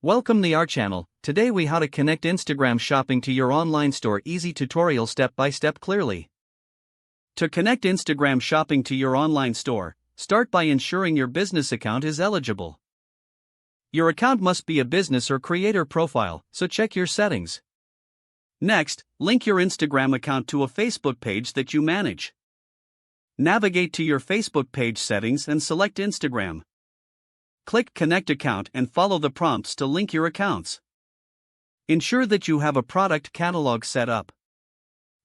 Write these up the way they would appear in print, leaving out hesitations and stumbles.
Welcome to our channel. Today we how to connect Instagram shopping to your online store. Easy tutorial step by step clearly. To connect Instagram shopping to your online store, start by ensuring your business account is eligible. Your account must be a business or creator profile, so check your settings. Next, link your Instagram account to a Facebook page that you manage. Navigate to your Facebook page settings and select Instagram. Click Connect Account and follow the prompts to link your accounts. Ensure that you have a product catalog set up.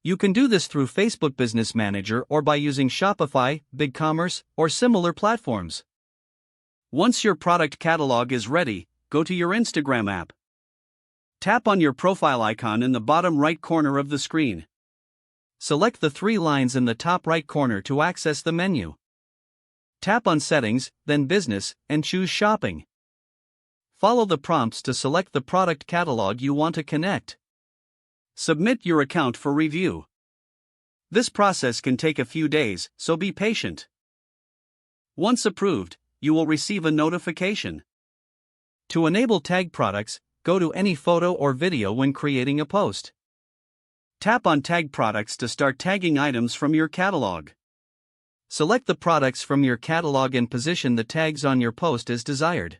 You can do this through Facebook Business Manager or by using Shopify, BigCommerce, or similar platforms. Once your product catalog is ready, go to your Instagram app. Tap on your profile icon in the bottom right corner of the screen. Select the three lines in the top right corner to access the menu. Tap on Settings, then Business, and choose Shopping. Follow the prompts to select the product catalog you want to connect. Submit your account for review. This process can take a few days, so be patient. Once approved, you will receive a notification. To enable tag products, go to any photo or video when creating a post. Tap on Tag Products to start tagging items from your catalog. Select the products from your catalog and position the tags on your post as desired.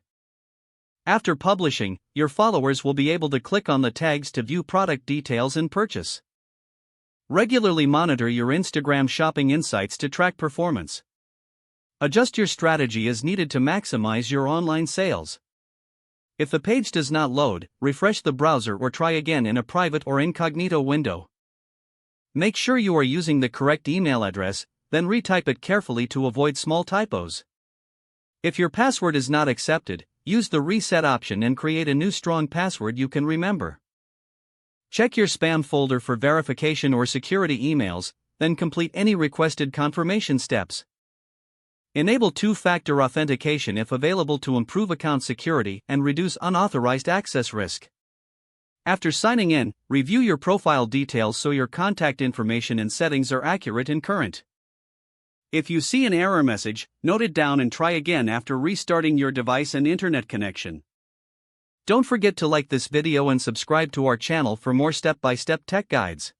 After publishing, your followers will be able to click on the tags to view product details and purchase. Regularly monitor your Instagram shopping insights to track performance. Adjust your strategy as needed to maximize your online sales. If the page does not load, refresh the browser or try again in a private or incognito window. Make sure you are using the correct email address, then retype it carefully to avoid small typos. If your password is not accepted, use the reset option and create a new strong password you can remember. Check your spam folder for verification or security emails, then complete any requested confirmation steps. Enable two-factor authentication if available to improve account security and reduce unauthorized access risk. After signing in, review your profile details so your contact information and settings are accurate and current. If you see an error message, note it down and try again after restarting your device and internet connection. Don't forget to like this video and subscribe to our channel for more step-by-step tech guides.